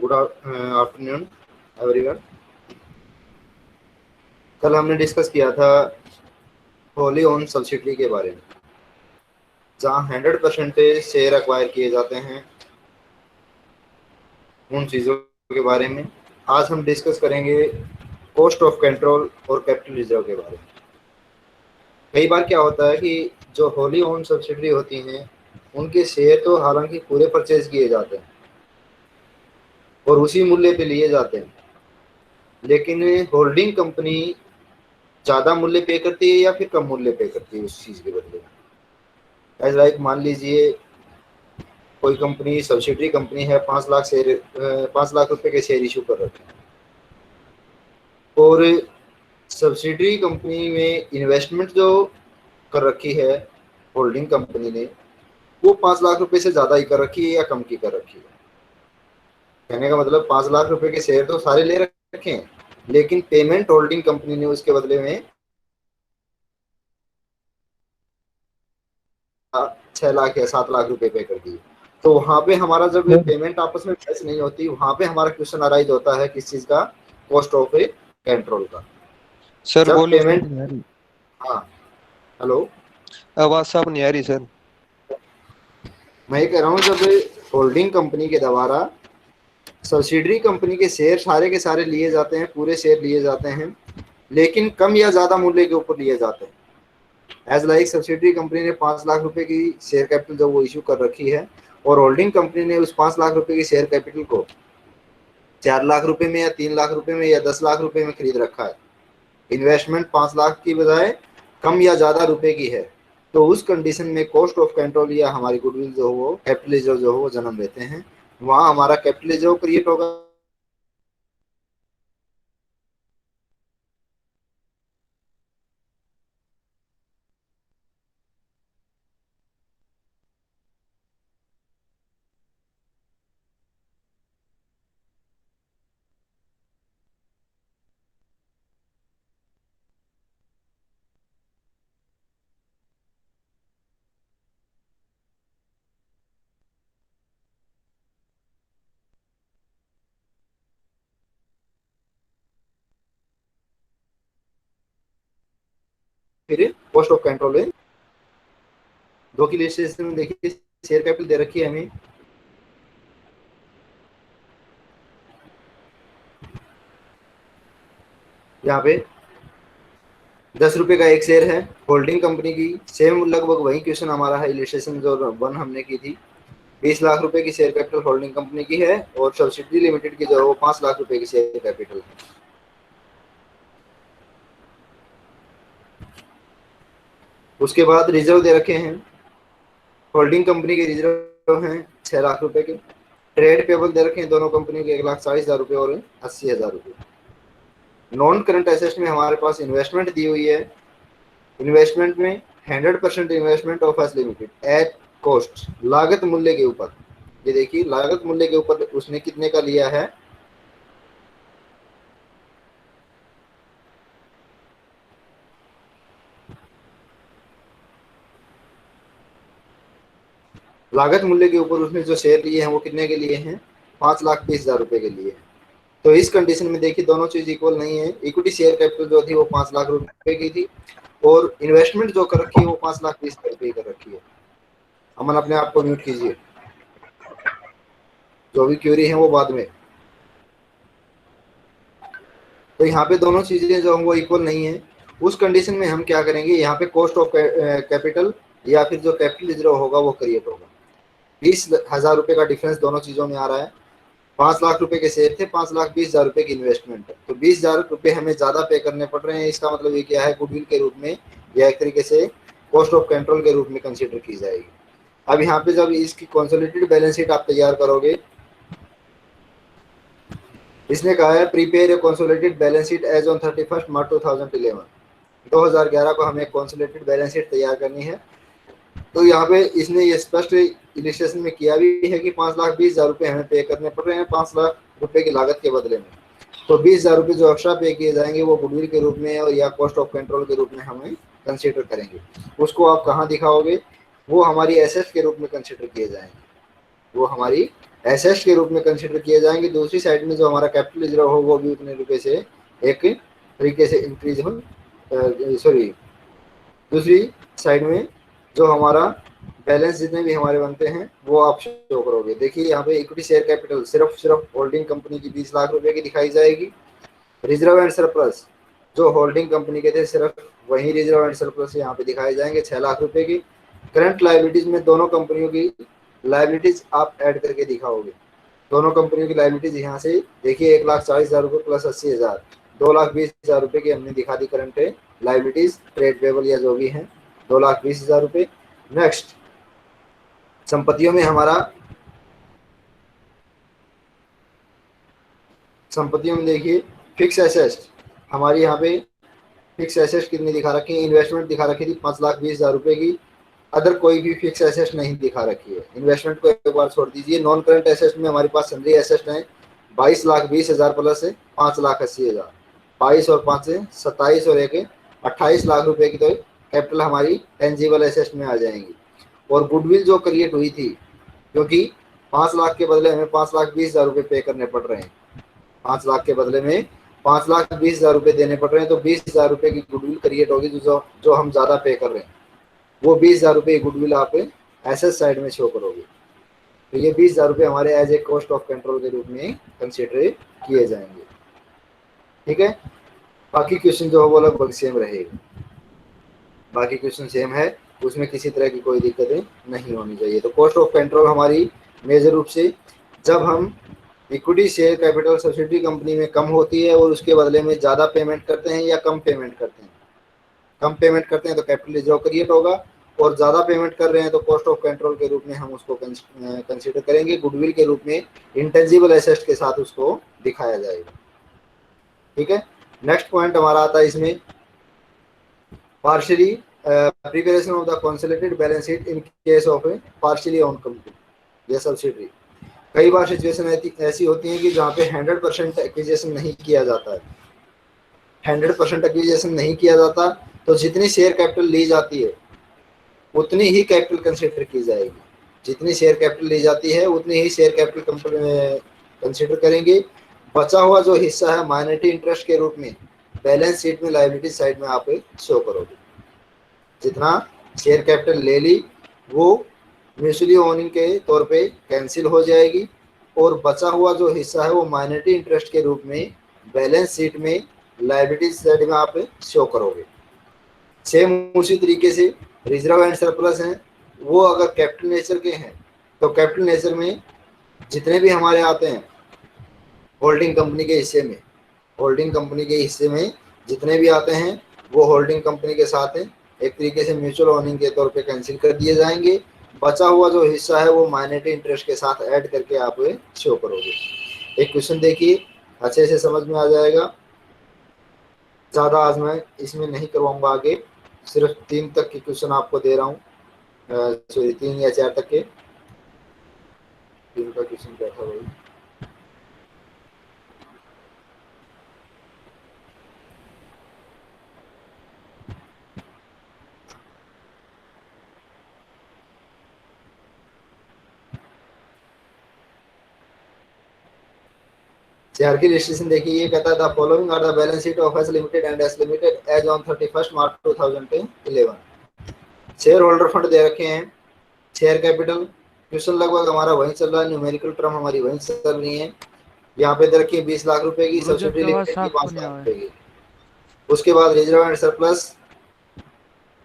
Good afternoon everyone. कल हमने discuss किया था होली ओन सब्सिडी के बारे में, जहां 100% शेयर एक्वायर किए जाते हैं उन चीज़ों के बारे में। आज हम डिस्कस करेंगे कॉस्ट ऑफ कंट्रोल और कैपिटल रिजर्व के बारे में। कई बार क्या होता है कि जो होली ओन सब्सिडी होती हैं उनके शेयर तो हालांकि पूरे परचेज किए जाते हैं और उसी मूल्य पे लिए जाते हैं, लेकिन होल्डिंग कंपनी ज़्यादा मूल्य पे करती है या फिर कम मूल्य पे करती है उस चीज़ के बदले में। एज लाइक मान लीजिए कोई कंपनी सब्सिडरी कंपनी है, 5 लाख शेयर 5 लाख रुपए के शेयर इशू कर रखे हैं और सब्सिडरी कंपनी में इन्वेस्टमेंट जो कर रखी है होल्डिंग कंपनी ने, वो 5 लाख रुपए से ज़्यादा ही कर रखी है या कम की कर रखी है। कहने का मतलब 5 लाख रुपए के शेयर तो सारे ले रखे हैं, लेकिन पेमेंट होल्डिंग कंपनी ने उसके बदले में 6 लाख या 7 लाख रुपए पे कर दिए। तो वहां पे हमारा जब सर पेमेंट आपस में मैच नहीं होती, वहां पे हमारा क्वेश्चन अराइज होता है किस चीज का, कॉस्ट ऑफ ए कंट्रोल का। सर जब बोलो पेमेंट, साहब नहीं आ रही। हाँ हेलो, आवाज साहब नहीं आ रही सर। मैं ये कह रहा हूँ जब होल्डिंग कंपनी के द्वारा सब्सिडरी कंपनी के शेयर सारे के सारे लिए जाते हैं, पूरे शेयर लिए जाते हैं, लेकिन कम या ज्यादा मूल्य के ऊपर लिए जाते हैं। एज लाइक सब्सिडरी कंपनी ने 5 लाख रुपए की शेयर कैपिटल जो वो इशू कर रखी है और होल्डिंग कंपनी ने उस 5 लाख रुपए की शेयर कैपिटल को 4 लाख रुपए में या 3 लाख रुपए में या 10 लाख रुपए में खरीद रखा है। इन्वेस्टमेंट 5 लाख की बजाय कम या ज्यादा रुपए की है, तो उस कंडीशन में कॉस्ट ऑफ कंट्रोल या हमारी गुडविल जो हो, कैपिटल रिजर्व जो हो, वो जन्म लेते हैं। वहां हमारा कैपिटल रिजर्व क्रिएट होगा। फिर कॉस्ट ऑफ कंट्रोल है दो की लिस्ट में देखिए, शेयर कैपिटल दे रखी है हमें। यहाँ पे 10 रुपए का एक शेयर है होल्डिंग कंपनी की। सेम लगभग वही क्वेश्चन हमारा है, इलिस्ट्रेशन जो वन हमने की थी। 20 लाख रुपए की शेयर कैपिटल होल्डिंग कंपनी की है और सब्सिडी लिमिटेड की जो है वो 5 लाख रुपए की शेयर कैपिटल है। उसके बाद रिजर्व दे रखे हैं, होल्डिंग कंपनी के रिजर्व हैं 6 लाख रुपए के। ट्रेड पेबल दे रखे हैं दोनों कंपनी के 1,40,000 रुपए और 80,000 रुपए। नॉन करंट एसेट्स में हमारे पास इन्वेस्टमेंट दी हुई है। इन्वेस्टमेंट में 100% investment of S limited at cost, लागत मूल्य के ऊपर। ये देखिए लागत मूल्य के ऊपर उसने कितने का लिया है, लागत मूल्य के ऊपर उसने जो शेयर लिए हैं वो कितने के लिए हैं, 5,20,000 रुपए के लिए। तो इस कंडीशन में देखिए दोनों चीज इक्वल नहीं है। इक्विटी शेयर कैपिटल जो थी वो 5 लाख रुपए की थी और इन्वेस्टमेंट जो कर रखी है वो 5,20,000 रुपए कर रखी है। अमन अपने आप को म्यूट कीजिए, जो भी क्वेरी है वो बाद में। तो यहाँ पे दोनों चीजें जो वो इक्वल नहीं है। उस कंडीशन में हम क्या करेंगे, यहाँ पे कॉस्ट ऑफ कैपिटल या फिर जो कैपिटल रिजर्व होगा वो क्रिएट होगा। 20,000 रुपए का डिफरेंस दोनों चीजों में आ रहा है। 5 लाख रुपए के शेयर थे, 5,20,000 रुपए की इन्वेस्टमेंट है, तो 20,000 रुपए हमें ज्यादा पे करने पड़ रहे हैं। इसका मतलब ये क्या है, गुडविल के रूप में या एक तरीके से कॉस्ट ऑफ कंट्रोल के रूप में कंसिडर की जाएगी। अब यहाँ पे जब इसकी कंसोलिडेटेड बैलेंस शीट आप तैयार करोगे, इसने कहा है prepare a consolidated balance sheet as on 31 March 2011 को हमें कंसोलिडेटेड बैलेंस शीट तैयार करनी है। तो यहाँ पे इसने ये स्पष्ट इलिस्ट्रेशन में किया भी है कि 5,20,000 रुपए हमें पे करने पड़ रहे हैं 5 लाख रुपए की लागत के बदले में। तो 20,000 रुपए जो एक्स्ट्रा पे किए जाएंगे वो गुडविल के रूप में और या कॉस्ट ऑफ कंट्रोल के रूप में हमें कंसिडर करेंगे। उसको आप कहाँ दिखाओगे, वो हमारी एसेट्स के रूप में कंसिडर किए जाएंगे, वो हमारी एसेट के रूप में कंसिडर किए जाएंगे। दूसरी साइड में जो हमारा कैपिटल रिजर्व हो वो भी उतने रुपए से एक तरीके से इंक्रीज हो, सॉरी, दूसरी साइड में जो हमारा बैलेंस जितने भी हमारे बनते हैं वो आप शो करोगे। देखिए यहाँ पे इक्विटी शेयर कैपिटल सिर्फ होल्डिंग कंपनी की 20 लाख रुपए की दिखाई जाएगी। रिजर्व एंड सरप्लस जो होल्डिंग कंपनी के थे सिर्फ वही रिजर्व एंड सरप्लस यहाँ पे दिखाए जाएंगे 6 लाख रुपए की। करंट लाइबिलिटीज में दोनों कंपनियों की लाइबिलिटीज आप ऐड करके दिखाओगे। दोनों कंपनियों की लाइबिलिटीज यहाँ से देखिए 1,40,000 रुपये प्लस 80,000, 2,20,000 रुपये की हमने दिखा दी करंट लाइबिलिटीज, ट्रेड पेबल या जो भी है 2,20,000 रुपये। नेक्स्ट संपत्तियों में हमारा, संपत्तियों में देखिए फिक्स एसेट हमारी यहाँ पे फिक्स एसेट कितनी दिखा रखी है, इन्वेस्टमेंट दिखा रखी थी 5,20,000 रुपये की। अदर कोई भी फिक्स एसेट नहीं दिखा रखी है, इन्वेस्टमेंट को एक बार छोड़ दीजिए। नॉन करंट एसेट में हमारे पास सन्ड्री एसेट है 22,20,000 प्लस है 5,80,000, 22 और 5 से 27 और 1 28 लाख रुपए की तो कैपिटल हमारी टेंजिबल एसेट में आ जाएंगी। और गुडविल जो क्रिएट हुई थी, क्योंकि 5 लाख के बदले हमें 5,20,000 रुपये पे करने पड़ रहे हैं, 5 लाख के बदले में 5,20,000 रुपये देने पड़ रहे हैं, तो 20,000 रुपये की गुडविल क्रिएट होगी जो हम ज्यादा पे कर रहे हैं। वो 20,000 रुपये गुडविल आप एसेट साइड में शो करोगे। तो ये 20,000 रुपये हमारे as a cost of control के रूप में कंसिडर किए जाएंगे। ठीक है, बाकी क्वेश्चन जो है वो लगभग सेम रहेगा, बाकी क्वेश्चन सेम है, उसमें किसी तरह की कोई दिक्कतें नहीं होनी चाहिए। तो कॉस्ट ऑफ कंट्रोल हमारी मेजर रूप से जब हम equity share capital subsidy company में कम होती है और उसके बदले में ज़्यादा पेमेंट करते हैं या कम पेमेंट करते हैं, कम पेमेंट करते हैं तो कैपिटल रिजर्व क्रिएट होगा, और ज़्यादा पेमेंट कर रहे हैं तो कॉस्ट ऑफ कंट्रोल के रूप में हम उसको कंसीडर करेंगे, गुडविल के रूप में इंटेंजिबल एसेट के साथ उसको दिखाया जाएगा। ठीक है, नेक्स्ट पॉइंट हमारा आता है इसमें partially preparation of the consolidated balance sheet in case of A partially own company या सब्सिडरी। कई बार सिचुएशन ऐसी होती है कि जहाँ पे 100% एक्विजिशन नहीं किया जाता है, 100% एक्विजिशन नहीं किया जाता, तो जितनी शेयर कैपिटल ली जाती है उतनी ही कैपिटल कंसिडर की जाएगी, जितनी शेयर कैपिटल ली जाती है उतनी ही शेयर कैपिटल कंपनी कंसिडर करेंगे। बचा हुआ जो हिस्सा है माइनॉरिटी इंटरेस्ट के रूप में बैलेंस शीट में लायबिलिटी साइड में आप शो करोगे। जितना शेयर कैपिटल ले ली वो म्यूचुअली ओनिंग के तौर पे कैंसिल हो जाएगी, और बचा हुआ जो हिस्सा है वो माइनॉरिटी इंटरेस्ट के रूप में बैलेंस शीट में लायबिलिटी साइड में आप शो करोगे। सेम उसी तरीके से रिजर्व एंड सरप्लस हैं, वो अगर कैपिटल नेचर के हैं तो कैपिटल नेचर में जितने भी हमारे आते हैं होल्डिंग कंपनी के हिस्से में, होल्डिंग कंपनी के हिस्से में जितने भी आते हैं वो होल्डिंग कंपनी के साथ एक तरीके से म्यूचुअल ओनिंग के तौर पे कैंसिल कर दिए जाएंगे। बचा हुआ जो हिस्सा है वो माइनॉरिटी इंटरेस्ट के साथ ऐड करके आप शो करोगे। एक क्वेश्चन देखिए, अच्छे से समझ में आ जाएगा। ज़्यादा आज मैं इसमें नहीं करवाऊंगा, आगे सिर्फ 3 तक के क्वेश्चन आपको दे रहा हूँ, सॉरी 3 या 4 तक के। 3 का क्वेश्चन क्या था भाई? शेयर की रजिस्ट्रेशन देखिए, ये कहता था following are the balance sheet of S limited and S limited as on 31 March 2011। Share holder fund दे रखे हैं, शेयर कैपिटल क्वेश्चन लगभग हमारा वही चल रहा है, न्यूमेरिकल टर्म हमारी वही चल रही है। यहाँ पे दे रखी है 20 लाख रुपए की, सब्सिडी लिमिटेड की 5 लाख रुपए की। उसके बाद reserve and surplus,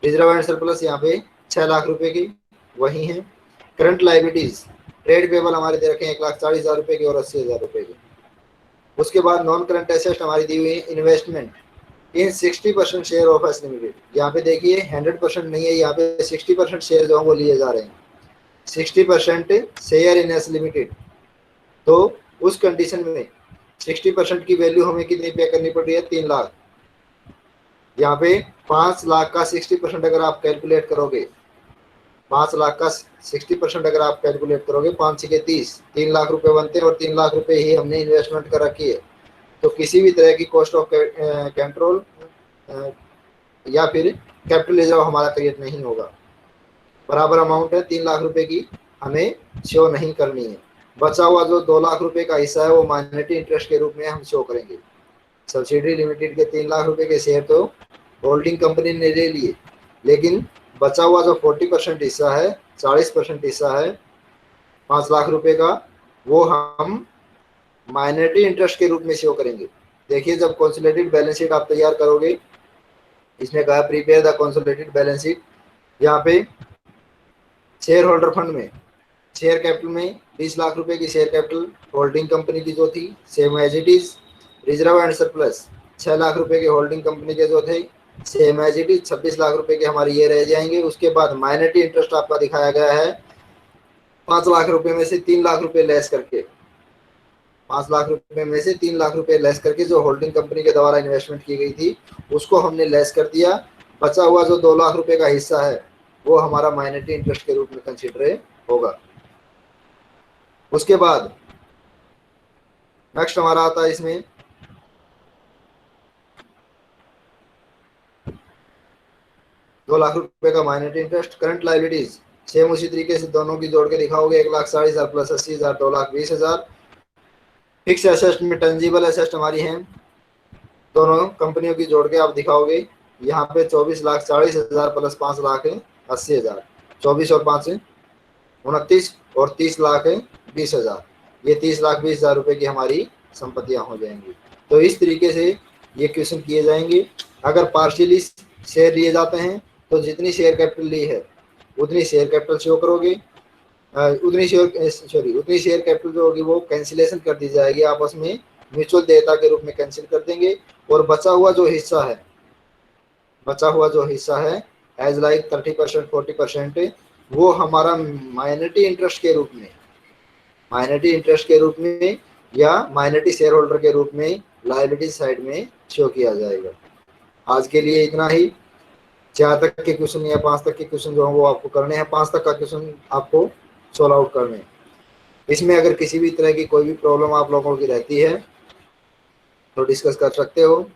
reserve and surplus यहाँ पे 6 लाख रुपए की वही है। करंट लाइबिलिटीज ट्रेड पेबल हमारे दे रखे हैं 1,40,000 रुपए की और 80,000 रुपए की। उसके बाद नॉन करंट एसेट हमारी दी हुई है investment in 60% share of S limited. यहाँ पे देखिए 100% नहीं है, यहाँ पे 60% शेयर जो है वो लिए जा रहे हैं, 60% शेयर इन एस लिमिटेड। तो उस कंडीशन में 60% की वैल्यू हमें कितनी पे करनी पड़ रही है? 3 लाख। यहाँ पे 5 लाख का 60% अगर आप कैलकुलेट करोगे, 5 लाख का 60% अगर आप कैलकुलेट करोगे, 5 के 30, 3 लाख रुपए बनते हैं, और 3 लाख रुपए ही हमने इन्वेस्टमेंट कर रखी है। तो किसी भी तरह की कॉस्ट ऑफ कंट्रोल या फिर कैपिटल रिजर्व हमारा क्रिएट नहीं होगा। बराबर अमाउंट है 3 लाख रुपए की हमें शो नहीं करनी है। बचा हुआ जो 2 लाख रुपए का हिस्सा है वो माइनॉरिटी इंटरेस्ट के रूप में हम शो करेंगे। सब्सिडरी लिमिटेड के 3 लाख रुपए के शेयर तो होल्डिंग कंपनी ने ले लिए, लेकिन बचा हुआ जो 40% हिस्सा है, 40% हिस्सा है 5 लाख रुपए का, वो हम माइनॉरिटी इंटरेस्ट के रूप में शो करेंगे। देखिए, जब कंसोलिडेटेड बैलेंस शीट आप तैयार करोगे, इसमें कहा prepare the consolidated balance sheet, यहाँ पे शेयर होल्डर फंड में शेयर कैपिटल में 20 लाख रुपए की शेयर कैपिटल होल्डिंग कंपनी की जो थी same as it is. Reserve and surplus 6 lakh रुपए के होल्डिंग कंपनी के जो थे same as it is, 26 lakh रुपए के हमारे ये रह जाएंगे। उसके बाद माइनॉरिटी इंटरेस्ट आपका दिखाया गया है 5 लाख रुपए में से 3 लाख रुपए लेस करके, 5 लाख रुपए में से 3 लाख रुपए लेस करके जो होल्डिंग कंपनी के द्वारा इन्वेस्टमेंट की गई थी उसको हमने लेस कर दिया। बचा हुआ जो 2 लाख रुपए का हिस्सा है वो हमारा माइनॉरिटी इंटरेस्ट के रूप में कंसिडर होगा। उसके बाद नेक्स्ट हमारा आता है इसमें 2 लाख रुपए का minority interest. Current liabilities same उसी तरीके से दोनों की जोड़ के दिखाओगे, 1,40,000 प्लस 80,000 2,20,000। फिक्स एसेट में टेंजिबल एसेट हमारी हैं, दोनों कंपनियों की जोड़ के आप दिखाओगे, यहाँ पे 24,40,000 प्लस 5,80,000, 24 और 5 29 और 30,20,000, ये 30,20,000 रुपए की हमारी संपत्तियां हो जाएंगी। तो इस तरीके से ये क्वेश्चन किए जाएंगे। अगर पार्शियली शेयर लिए जाते हैं तो जितनी शेयर कैपिटल ली है उतनी शेयर कैपिटल शो करोगे, उतनी शेयर कैपिटल जो होगी वो कैंसिलेशन कर दी जाएगी, आपस में म्यूचुअल देयता के रूप में कैंसिल कर देंगे। और बचा हुआ जो हिस्सा है एज लाइक 30% 40% वो हमारा माइनॉरिटी इंटरेस्ट के रूप में या माइनॉरिटी शेयर होल्डर के रूप में लायबिलिटी साइड में शो किया जाएगा। आज के लिए इतना ही। 4 तक के क्वेश्चन या 5 तक के क्वेश्चन जो है वो आपको करने हैं, 5 तक का क्वेश्चन आपको सॉल्व आउट करने हैं। इसमें अगर किसी भी तरह की कोई भी प्रॉब्लम आप लोगों की रहती है तो डिस्कस कर सकते हो।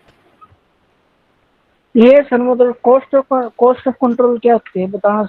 ये सर मतलब कॉस्ट ऑफ कंट्रोल क्या होती है बताना सर।